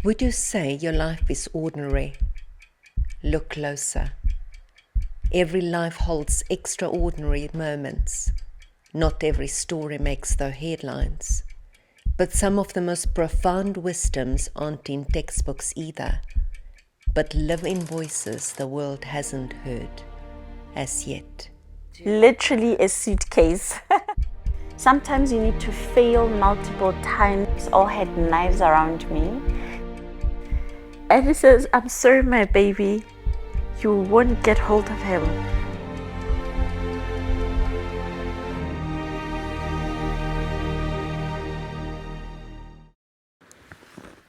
Would you say your life is ordinary? Look closer. Every life holds extraordinary moments. Not every story makes the headlines. But some of the most profound wisdoms aren't in textbooks either, but live in voices the world hasn't heard as yet. Literally a suitcase. Sometimes you need to fail multiple times. All had knives around me. And he says, "I'm sorry, my baby, you won't get hold of him."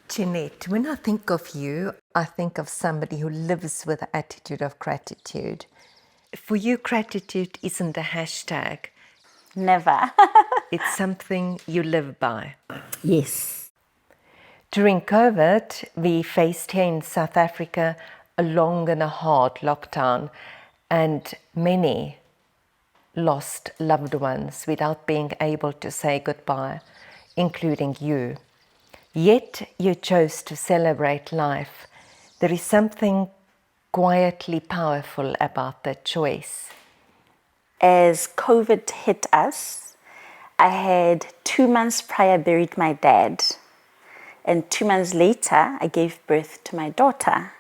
Jeanette, when I think of you, I think of somebody who lives with an attitude of gratitude. For you, gratitude isn't a hashtag. Never. It's something you live by. Yes. During COVID, we faced here in South Africa a long and a hard lockdown, and many lost loved ones without being able to say goodbye, including you. Yet you chose to celebrate life. There is something quietly powerful about that choice. As COVID hit us, I had 2 months prior buried my dad. And 2 months later, I gave birth to my daughter,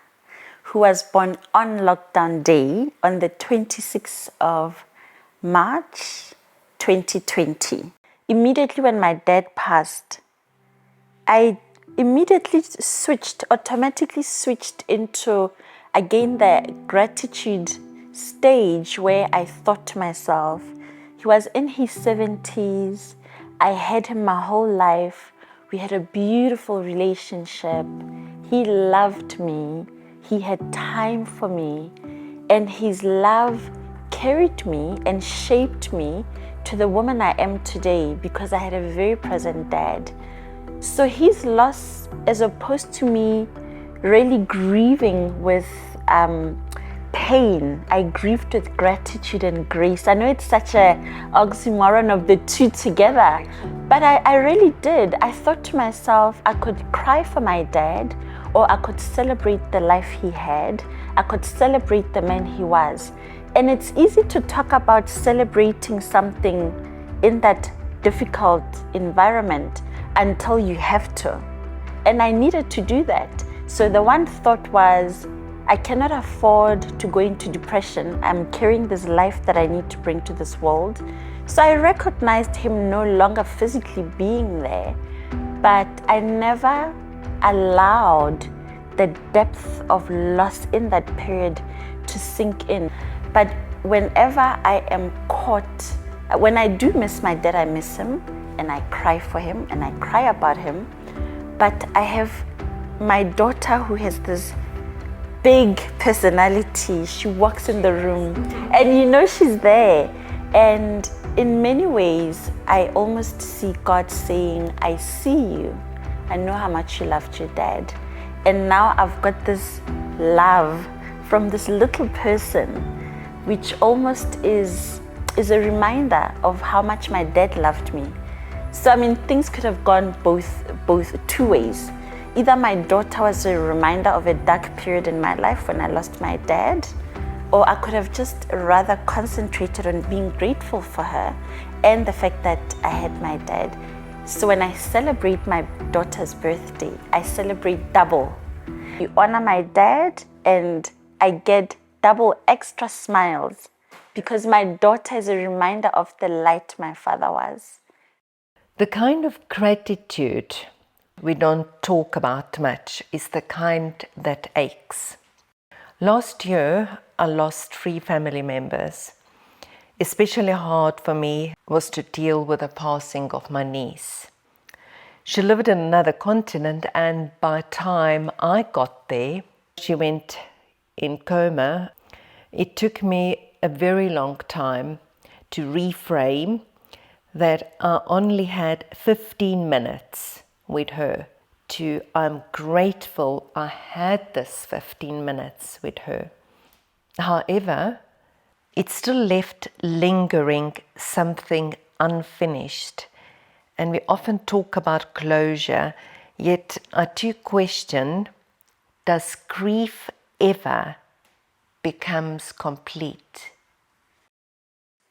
who was born on lockdown day on the 26th of March 2020. Immediately when my dad passed, I immediately automatically switched into, again, the gratitude stage where I thought to myself, he was in his 70s, I had him my whole life, we had a beautiful relationship, he loved me, he had time for me, and his love carried me and shaped me to the woman I am today because I had a very present dad. So his loss, as opposed to me really grieving with pain, I grieved with gratitude and grace. I know it's such a oxymoron of the two together, but I really did. I thought to myself, I could cry for my dad, or I could celebrate the life he had. I could celebrate the man he was. And it's easy to talk about celebrating something in that difficult environment until you have to. And I needed to do that. So the one thought was, I cannot afford to go into depression. I'm carrying this life that I need to bring to this world. So I recognized him no longer physically being there, but I never allowed the depth of loss in that period to sink in. But whenever I am caught, when I do miss my dad, I miss him and I cry for him and I cry about him. But I have my daughter who has this big personality. She walks in the room and you know she's there. And in many ways, I almost see God saying, I see you. I know how much you loved your dad. And now I've got this love from this little person, which almost is a reminder of how much my dad loved me. So I mean, things could have gone both two ways. Either my daughter was a reminder of a dark period in my life when I lost my dad, or I could have just rather concentrated on being grateful for her and the fact that I had my dad. So when I celebrate my daughter's birthday, I celebrate double. You honor my dad and I get double extra smiles because my daughter is a reminder of the light my father was. The kind of gratitude we don't talk about much is the kind that aches. Last year, I lost 3 family members. Especially hard for me was to deal with the passing of my niece. She lived in another continent, and by the time I got there, she went in coma. It took me a very long time to reframe that I only had 15 minutes with her to I'm grateful I had this 15 minutes with her. However, it still left lingering something unfinished. And we often talk about closure, Yet I do question, does grief ever becomes complete?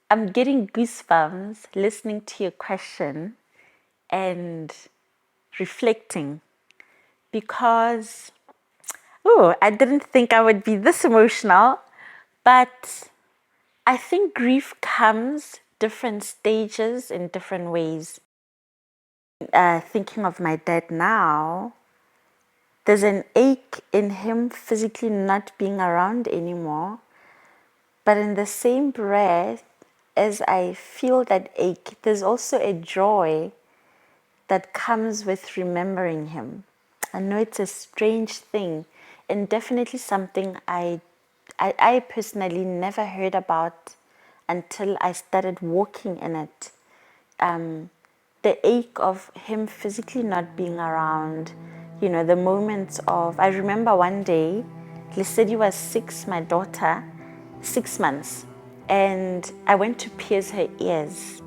I'm getting goosebumps listening to your question and reflecting, because I didn't think I would be this emotional, but I think grief comes different stages in different ways. Thinking of my dad now, there's an ache in him physically not being around anymore, but in the same breath as I feel that ache, there's also a joy that comes with remembering him. I know it's a strange thing, and definitely something I personally never heard about until I started walking in it. The ache of him physically not being around, the moments of, I remember one day, Lesedi was 6, my daughter, 6 months, and I went to pierce her ears.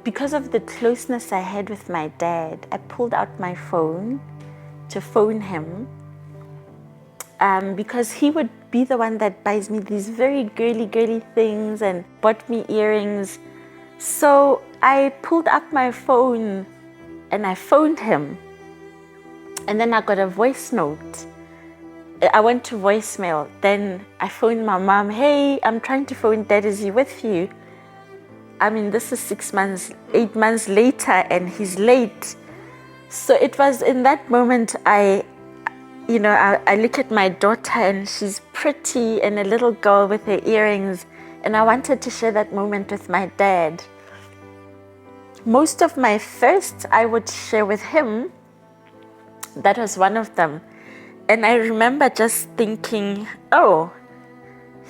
Because of the closeness I had with my dad, I pulled out my phone to phone him, because he would be the one that buys me these very girly things and bought me earrings. So I pulled up my phone and I phoned him, and then I got a voice note. I went to voicemail. Then I phoned my mom. Hey, I'm trying to phone Dad. Is he with you? I mean, this is 6 months, 8 months later, and he's late. So it was in that moment I look at my daughter, and she's pretty and a little girl with her earrings, and I wanted to share that moment with my dad. Most of my firsts I would share with him. That was one of them. And I remember just thinking, oh,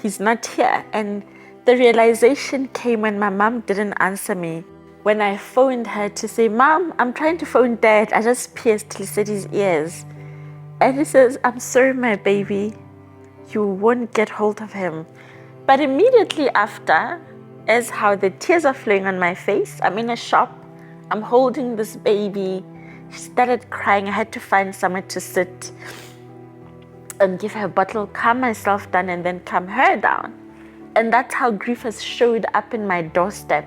he's not here. And the realization came when my mom didn't answer me. When I phoned her to say, Mom, I'm trying to phone Dad. I just pierced Lesedi's ears. And he says, I'm sorry, my baby. You won't get hold of him. But immediately after, as how the tears are flowing on my face, I'm in a shop. I'm holding this baby. She started crying. I had to find somewhere to sit and give her a bottle, calm myself down, and then calm her down. And that's how grief has showed up in my doorstep.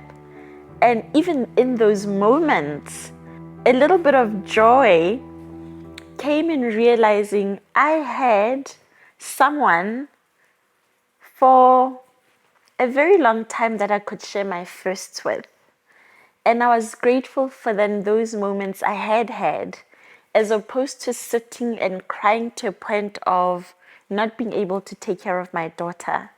And even in those moments, a little bit of joy came in realizing I had someone for a very long time that I could share my firsts with. And I was grateful for those moments I had, as opposed to sitting and crying to a point of not being able to take care of my daughter.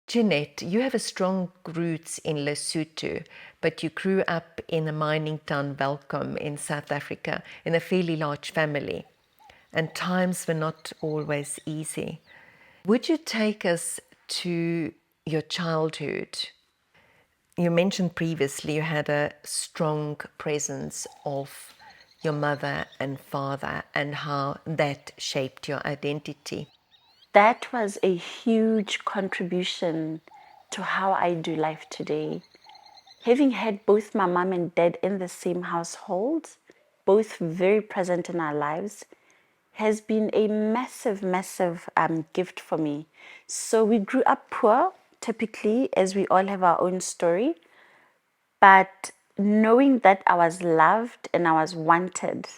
Jeanette, you have a strong roots in Lesotho, but you grew up in a mining town, Welkom, in South Africa, in a fairly large family, and times were not always easy. Would you take us to your childhood? You mentioned previously you had a strong presence of your mother and father and how that shaped your identity. That was a huge contribution to how I do life today. Having had both my mom and dad in the same household, both very present in our lives, has been a massive gift for me. So we grew up poor, typically, as we all have our own story. But knowing that I was loved and I was wanted,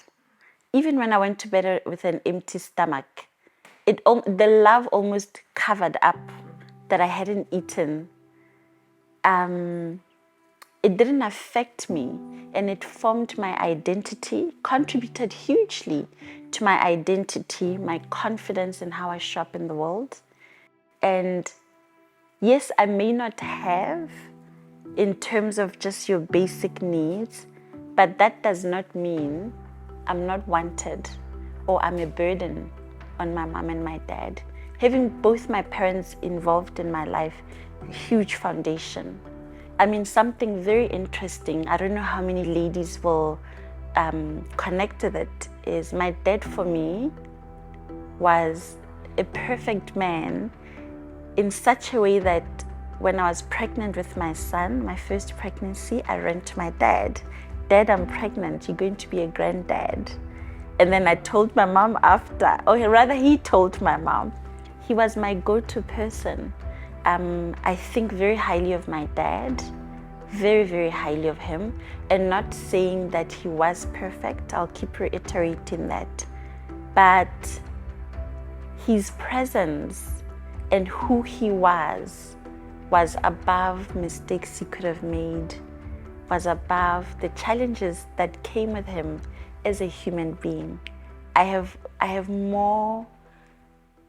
even when I went to bed with an empty stomach, the love almost covered up that I hadn't eaten. It didn't affect me, and it formed my identity, contributed hugely to my identity, my confidence in how I show up in the world. And yes, I may not have in terms of just your basic needs, but that does not mean I'm not wanted or I'm a burden on my mom and my dad. Having both my parents involved in my life, a huge foundation. I mean, something very interesting, I don't know how many ladies will connect with it, is my dad for me was a perfect man in such a way that when I was pregnant with my son, my first pregnancy, I ran to my dad. Dad, I'm pregnant. You're going to be a granddad. And then I told my mom after, or rather he told my mom. He was my go-to person. I think very highly of my dad, very, very highly of him, and not saying that he was perfect. I'll keep reiterating that. But his presence and who he was above mistakes he could have made, was above the challenges that came with him as a human being. I have more,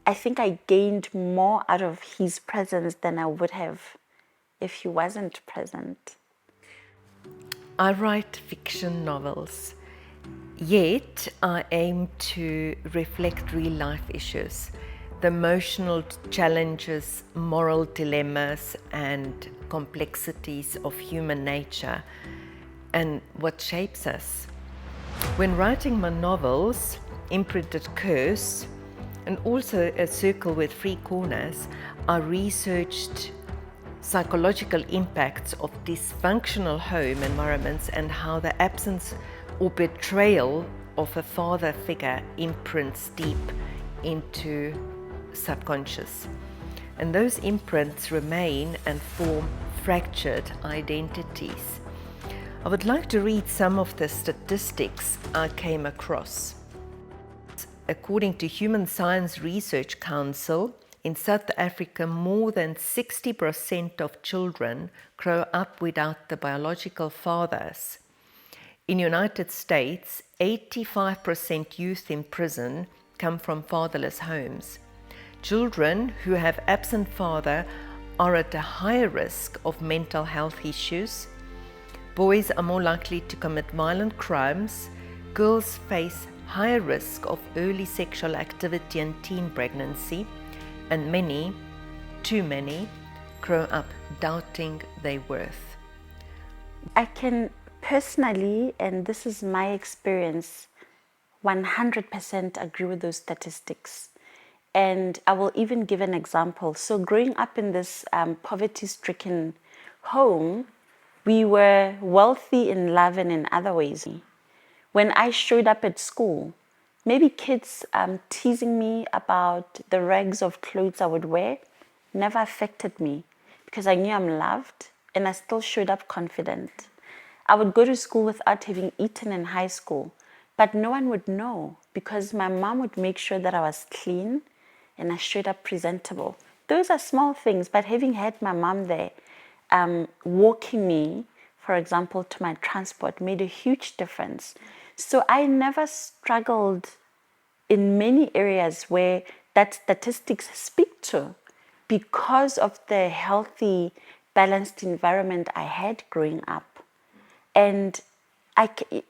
I think I gained more out of his presence than I would have if he wasn't present. I write fiction novels, yet I aim to reflect real life issues, the emotional challenges, moral dilemmas, and complexities of human nature, and what shapes us. When writing my novels, Imprinted Curse, and also A Circle with Three Corners, I researched psychological impacts of dysfunctional home environments and how the absence or betrayal of a father figure imprints deep into subconscious. And those imprints remain and form fractured identities. I would like to read some of the statistics I came across. According to Human Science Research Council, in South Africa, more than 60% of children grow up without the biological fathers. In the United States, 85% youth in prison come from fatherless homes. Children who have absent father are at a higher risk of mental health issues. Boys are more likely to commit violent crimes. Girls face higher risk of early sexual activity and teen pregnancy. And many, too many, grow up doubting their worth. I can personally, and this is my experience, 100% agree with those statistics. And I will even give an example. So growing up in this poverty-stricken home, we were wealthy in love and in other ways. When I showed up at school, maybe kids teasing me about the rags of clothes I would wear never affected me because I knew I'm loved and I still showed up confident. I would go to school without having eaten in high school, but no one would know because my mom would make sure that I was clean and I showed up presentable. Those are small things, but having had my mom there, walking me, for example, to my transport made a huge difference. So I never struggled in many areas where that statistics speak to because of the healthy, balanced environment I had growing up. And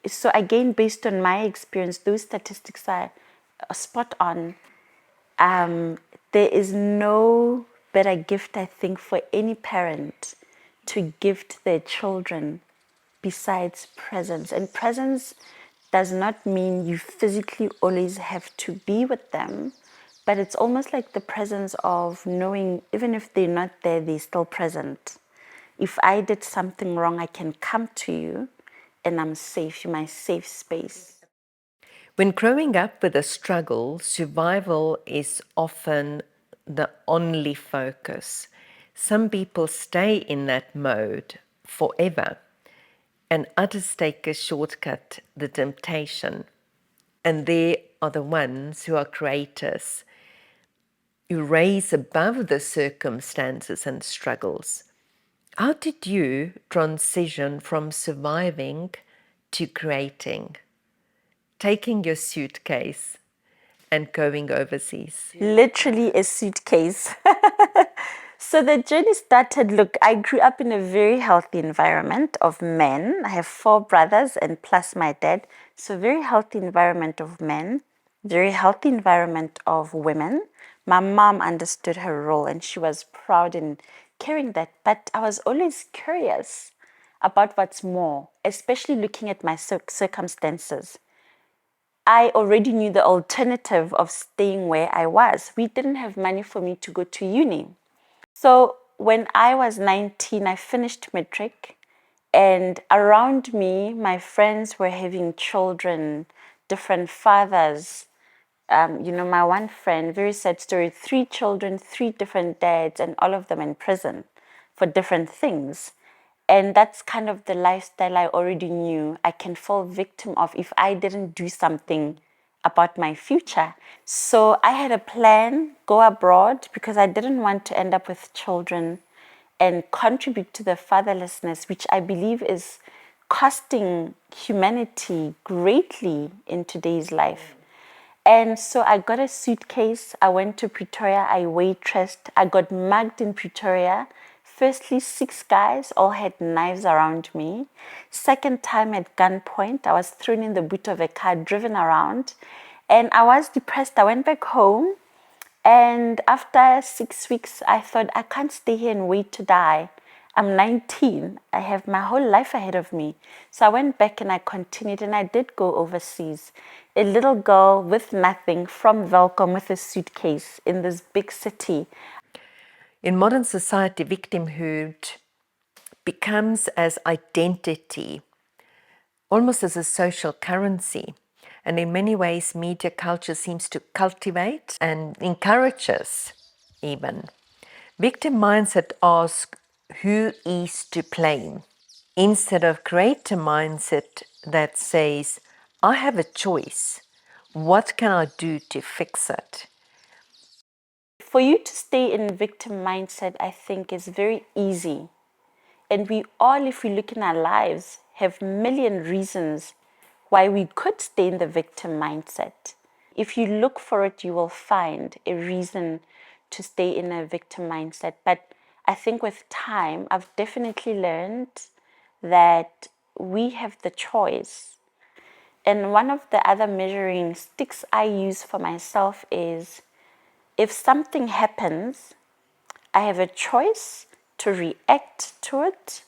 so again, based on my experience, those statistics are spot on. There is no better gift, I think, for any parent to gift their children besides presence. And presence does not mean you physically always have to be with them, but it's almost like the presence of knowing even if they're not there, they're still present. If I did something wrong, I can come to you and I'm safe, you're my safe space. When growing up with a struggle, survival is often the only focus. Some people stay in that mode forever, and others take a shortcut, the temptation. And they are the ones who are creators, who rise above the circumstances and struggles. How did you transition from surviving to creating? Taking your suitcase and going overseas. Literally a suitcase. So the journey started, look, I grew up in a very healthy environment of men. I have 4 brothers and plus my dad. So very healthy environment of men, very healthy environment of women. My mom understood her role and she was proud in carrying that. But I was always curious about what's more, especially looking at my circumstances. I already knew the alternative of staying where I was. We didn't have money for me to go to uni. So when I was 19, I finished matric, and around me, my friends were having children, different fathers. My one friend, very sad story, 3 children, 3 different dads, and all of them in prison for different things. And that's kind of the lifestyle I already knew I can fall victim of if I didn't do something about my future. So I had a plan, go abroad, because I didn't want to end up with children and contribute to the fatherlessness, which I believe is costing humanity greatly in today's life. And so I got a suitcase. I went to Pretoria. I waitressed. I got mugged in Pretoria. Firstly, 6 guys all had knives around me. Second time at gunpoint, I was thrown in the boot of a car, driven around. And I was depressed. I went back home. And after 6 weeks, I thought, I can't stay here and wait to die. I'm 19. I have my whole life ahead of me. So I went back and I continued, and I did go overseas. A little girl with nothing from Welkom with a suitcase in this big city. In modern society, victimhood becomes as identity, almost as a social currency. And in many ways, media culture seems to cultivate and encourages even. Victim mindset asks, who is to blame? Instead of create a mindset that says, I have a choice. What can I do to fix it? For you to stay in victim mindset, I think is very easy. And we all, if we look in our lives, have a million reasons why we could stay in the victim mindset. If you look for it, you will find a reason to stay in a victim mindset. But I think with time, I've definitely learned that we have the choice. And one of the other measuring sticks I use for myself is, if something happens, I have a choice to react to it,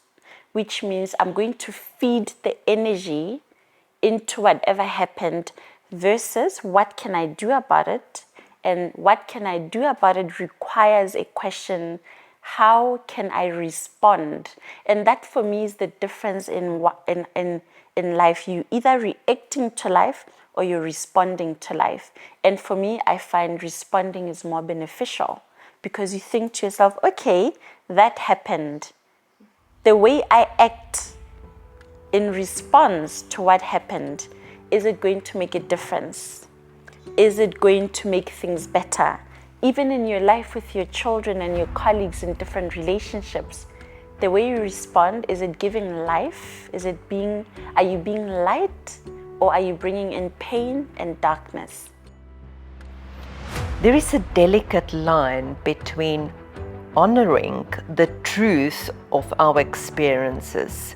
which means I'm going to feed the energy into whatever happened, versus what can I do about it? And what can I do about it requires a question, how can I respond? And that for me is the difference in life. You either reacting to life or you're responding to life. And for me, I find responding is more beneficial, because you think to yourself, okay, that happened. The way I act in response to what happened, is it going to make a difference? Is it going to make things better? Even in your life with your children and your colleagues in different relationships, the way you respond, is it giving life? Are you being light, or are you bringing in pain and darkness? There is a delicate line between honoring the truth of our experiences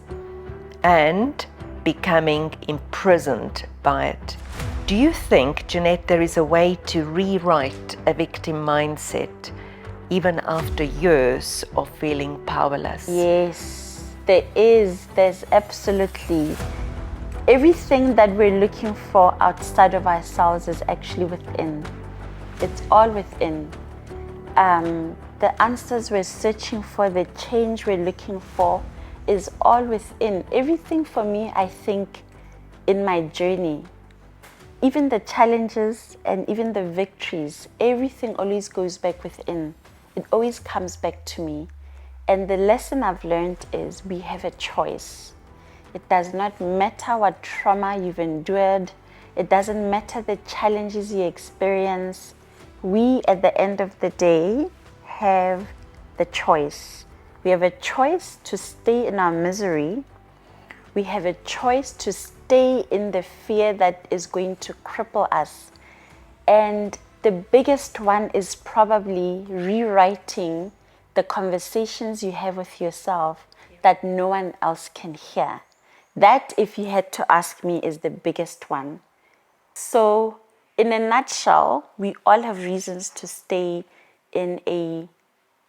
and becoming imprisoned by it. Do you think, Jeanette, there is a way to rewrite a victim mindset even after years of feeling powerless? Yes, there is. There's absolutely. Everything that we're looking for outside of ourselves is actually within. It's all within. The answers we're searching for, the change we're looking for, is all within. Everything for me, I think, in my journey, even the challenges and even the victories, everything always goes back within. It always comes back to me. And the lesson I've learned is we have a choice. It does not matter what trauma you've endured. It doesn't matter the challenges you experience. We, at the end of the day, have the choice. We have a choice to stay in our misery. We have a choice to stay in the fear that is going to cripple us. And the biggest one is probably rewriting the conversations you have with yourself that no one else can hear. That, if you had to ask me, is the biggest one. So, in a nutshell, we all have reasons to stay in a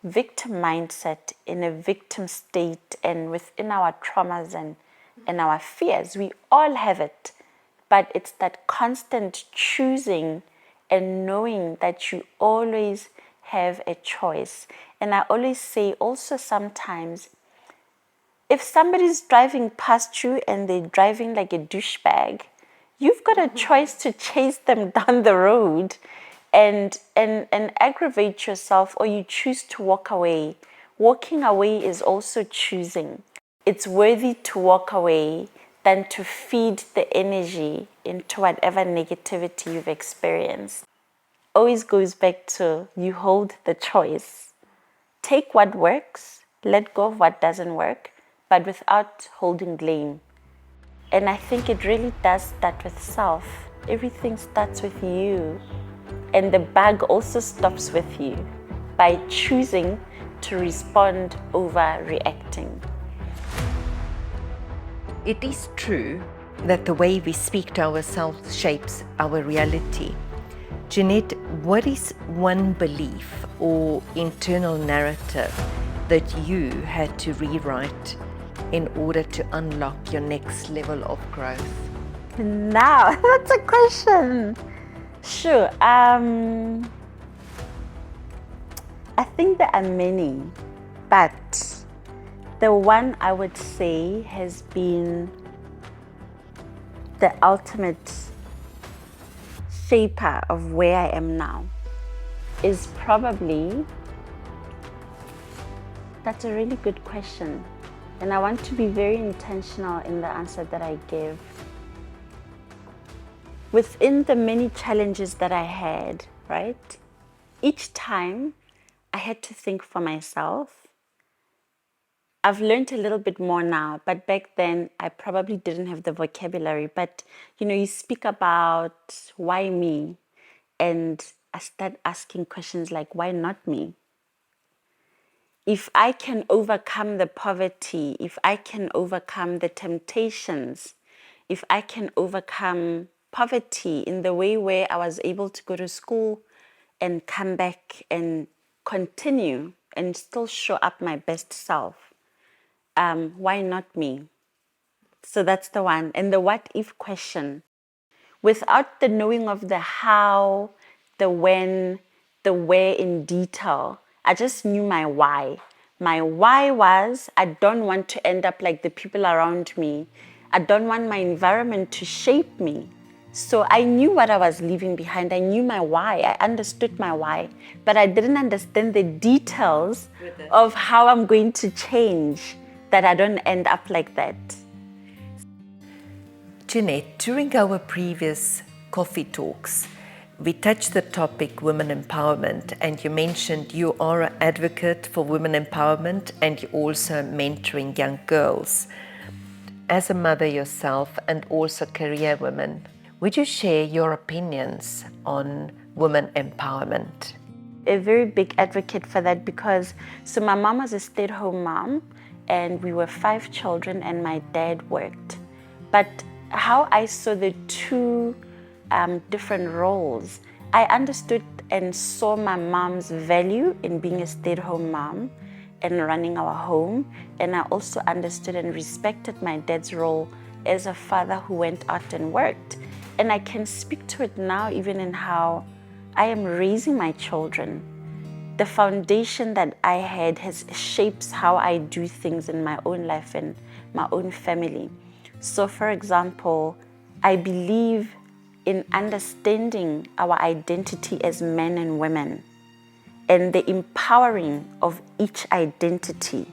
victim mindset, in a victim state, and within our traumas and our fears. We all have it. But it's that constant choosing and knowing that you always have a choice. And I always say also sometimes, if somebody's driving past you and they're driving like a douchebag, you've got a choice to chase them down the road and aggravate yourself, or you choose to walk away. Walking away is also choosing. It's worthy to walk away than to feed the energy into whatever negativity you've experienced. Always goes back to you hold the choice. Take what works, let go of what doesn't work, but without holding blame. And I think it really does start with self. Everything starts with you. And the bug also stops with you by choosing to respond over reacting. It is true that the way we speak to ourselves shapes our reality. Jeanette, what is one belief or internal narrative that you had to rewrite in order to unlock your next level of growth? Now, that's a question. Sure. I think there are many, but the one I would say has been the ultimate shaper of where I am now is probably, that's a really good question. And I want to be very intentional in the answer that I give. Within the many challenges that I had, right? Each time I had to think for myself. I've learned a little bit more now, but back then I probably didn't have the vocabulary. But you speak about why me, and I start asking questions like, why not me? If I can overcome the poverty, if I can overcome the temptations, if I can overcome poverty in the way where I was able to go to school and come back and continue and still show up my best self, why not me? So that's the one. And the what if question, without the knowing of the how, the when, the where in detail, I just knew my why. My why was, I don't want to end up like the people around me. I don't want my environment to shape me. So I knew what I was leaving behind. I knew my why. I understood my why. But I didn't understand the details of how I'm going to change, that I don't end up like that. Jeanette, during our previous coffee talks, we touched the topic women empowerment, and you mentioned you are an advocate for women empowerment and you're also mentoring young girls. As a mother yourself and also career woman, would you share your opinions on women empowerment? A very big advocate for that because, so my mom was a stay-at-home mom and we were 5 children and my dad worked. But how I saw the two different roles, I understood and saw my mom's value in being a stay-at-home mom and running our home. And I also understood and respected my dad's role as a father who went out and worked. And I can speak to it now, even in how I am raising my children. The foundation that I had has shapes how I do things in my own life and my own family. So for example, I believe in understanding our identity as men and women and the empowering of each identity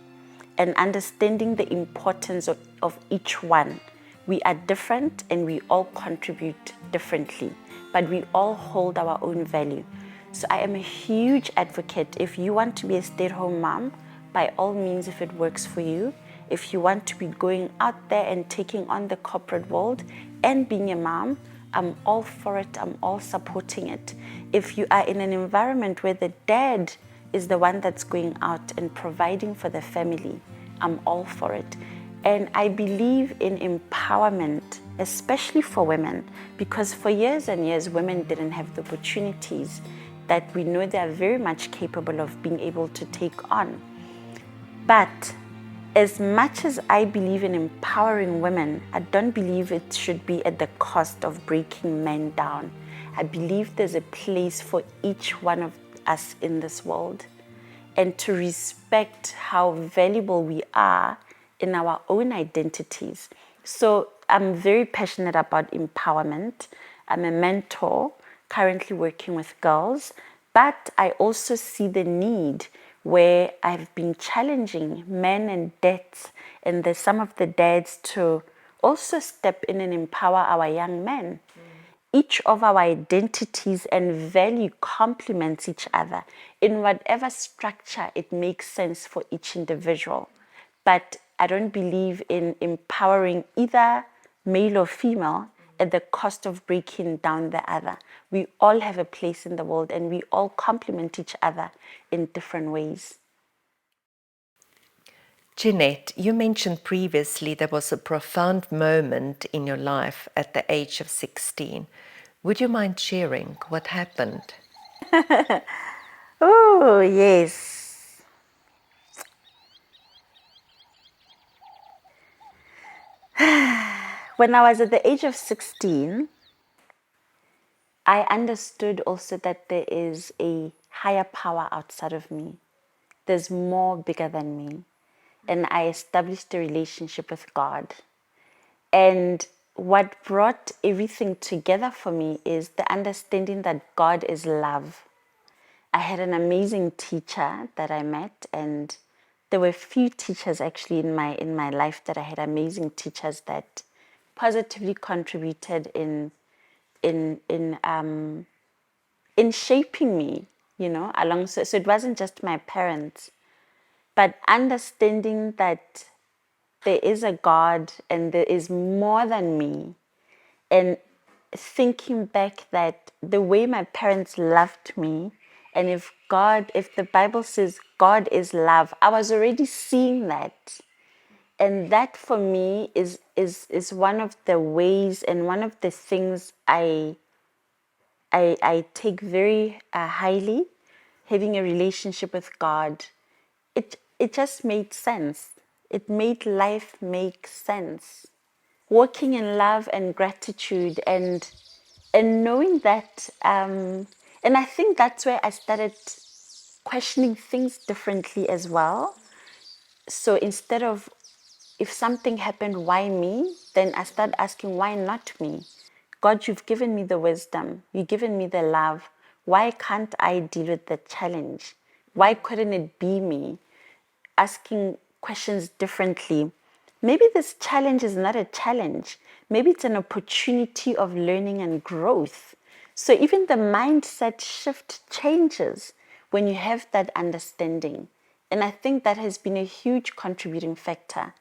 and understanding the importance of each one. We are different and we all contribute differently, but we all hold our own value. So I am a huge advocate. If you want to be a stay-at-home mom, by all means, if it works for you, if you want to be going out there and taking on the corporate world and being a mom, I'm all for it. I'm all supporting it. If you are in an environment where the dad is the one that's going out and providing for the family, I'm all for it. And I believe in empowerment, especially for women, because for years and years, women didn't have the opportunities that we know they are very much capable of being able to take on. But as much as I believe in empowering women, I don't believe it should be at the cost of breaking men down. I believe there's a place for each one of us in this world, and to respect how valuable we are in our own identities. So I'm very passionate about empowerment. I'm a mentor, currently working with girls, but I also see the need where I've been challenging men and dads and some of the dads to also step in and empower our young men. Each of our identities and value complements each other in whatever structure it makes sense for each individual. But I don't believe in empowering either male or female at the cost of breaking down the other. We all have a place in the world and we all complement each other in different ways. Jeanette, you mentioned previously there was a profound moment in your life at the age of 16. Would you mind sharing what happened? Oh, yes. When I was at the age of 16, I understood also that there is a higher power outside of me. There's more bigger than me. And I established a relationship with God. And what brought everything together for me is the understanding that God is love. I had an amazing teacher that I met, and there were few teachers actually in my life that I had amazing teachers that positively contributed in shaping me, alongside. So it wasn't just my parents, but understanding that there is a God and there is more than me, and thinking back that the way my parents loved me, and if the Bible says God is love, I was already seeing that. And that for me is one of the ways and one of the things I take very highly. Having a relationship with God, it just made sense. It made life make sense. Walking in love and gratitude, and knowing that, and I think that's where I started questioning things differently as well. So instead of, if something happened, why me? Then I start asking, why not me? God, you've given me the wisdom. You've given me the love. Why can't I deal with the challenge? Why couldn't it be me? Asking questions differently. Maybe this challenge is not a challenge. Maybe it's an opportunity of learning and growth. So even the mindset shift changes when you have that understanding. And I think that has been a huge contributing factor.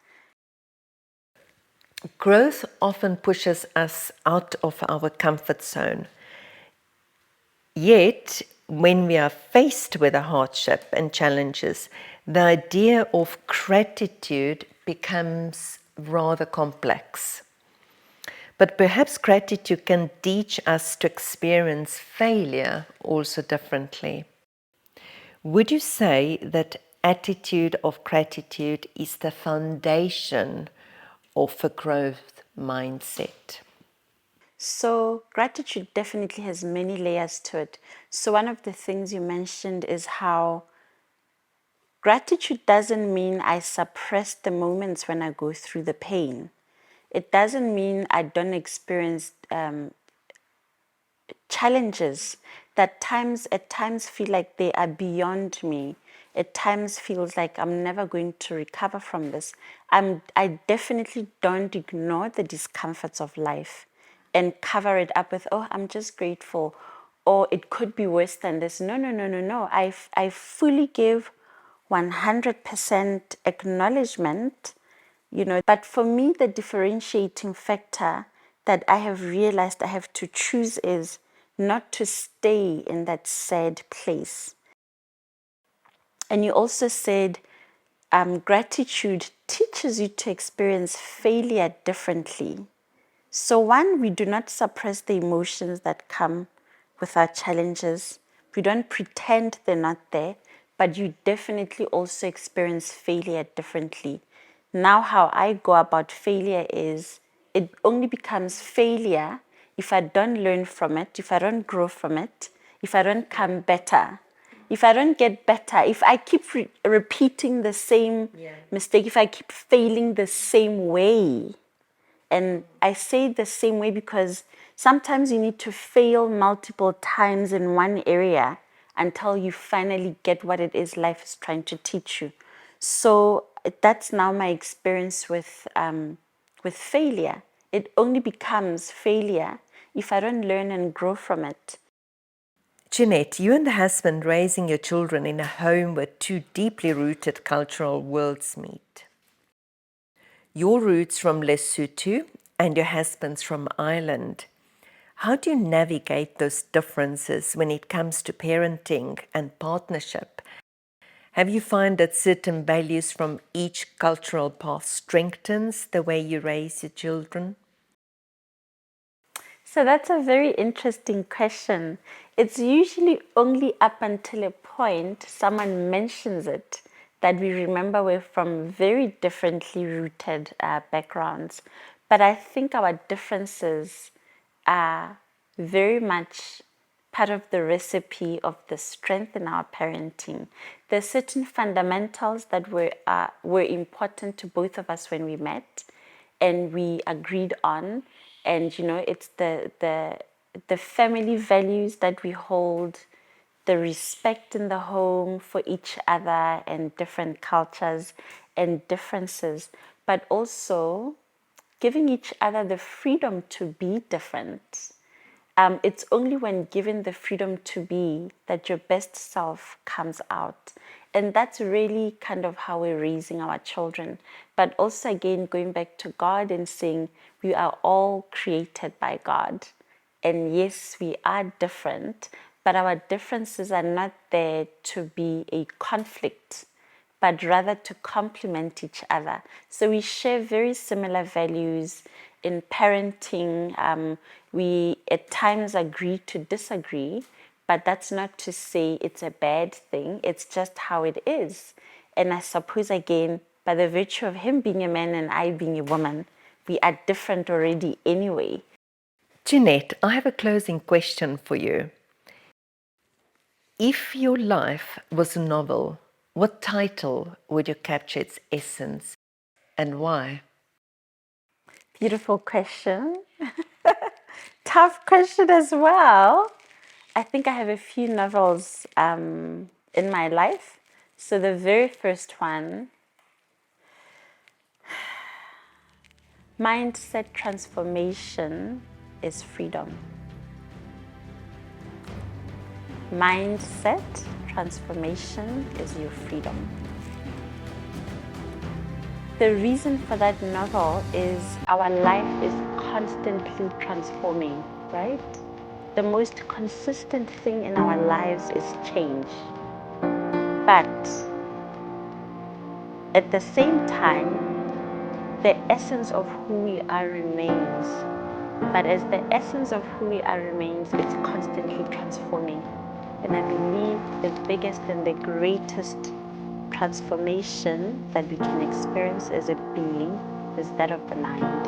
Growth often pushes us out of our comfort zone. Yet, when we are faced with a hardship and challenges, the idea of gratitude becomes rather complex. But perhaps gratitude can teach us to experience failure also differently. Would you say that attitude of gratitude is the foundation of a growth mindset? So gratitude definitely has many layers to it. So one of the things you mentioned is how gratitude doesn't mean I suppress the moments when I go through the pain. It doesn't mean I don't experience challenges that at times feel like they are beyond me. At times feels like I'm never going to recover from this. I definitely don't ignore the discomforts of life and cover it up with, oh, I'm just grateful, or it could be worse than this. No, no, no, no, no. I fully give 100% acknowledgement, but for me, the differentiating factor that I have realized I have to choose is not to stay in that sad place. And you also said gratitude teaches you to experience failure differently. So one, we do not suppress the emotions that come with our challenges. We don't pretend they're not there, but you definitely also experience failure differently. Now, how I go about failure is it only becomes failure if I don't learn from it, if I don't grow from it, if I don't come better, if I don't get better, if I keep repeating the same mistake, if I keep failing the same way, And I say it the same way because sometimes you need to fail multiple times in one area until you finally get what it is life is trying to teach you. So that's now my experience with failure. It only becomes failure if I don't learn and grow from it. Jeanette, you and the husband raising your children in a home where two deeply rooted cultural worlds meet. Your roots from Lesotho and your husband's from Ireland. How do you navigate those differences when it comes to parenting and partnership? Have you found that certain values from each cultural path strengthens the way you raise your children? So that's a very interesting question. It's usually only up until a point someone mentions it that we remember we're from very differently rooted backgrounds. But I think our differences are very much part of the recipe of the strength in our parenting. There's certain fundamentals that were important to both of us when we met and we agreed on. And it's the family values that we hold, the respect in the home for each other and different cultures and differences, but also giving each other the freedom to be different. It's only when given the freedom to be that your best self comes out. And that's really kind of how we're raising our children. But also, again, going back to God and saying we are all created by God. And yes, we are different, but our differences are not there to be a conflict, but rather to complement each other. So we share very similar values in parenting. We at times agree to disagree, but that's not to say it's a bad thing. It's just how it is. And I suppose, again, by the virtue of him being a man and I being a woman, we are different already anyway. Jeanette, I have a closing question for you. If your life was a novel, what title would you capture its essence and why? Beautiful question. Tough question as well. I think I have a few novels in my life. So the very first one, Mindset Transformation is Freedom. Mindset transformation is your freedom. The reason for that novel is our life is constantly transforming, right? The most consistent thing in our lives is change. But at the same time, the essence of who we are remains. But as the essence of who we are remains, it's constantly transforming. And I believe the biggest and the greatest transformation that we can experience as a being is that of the mind.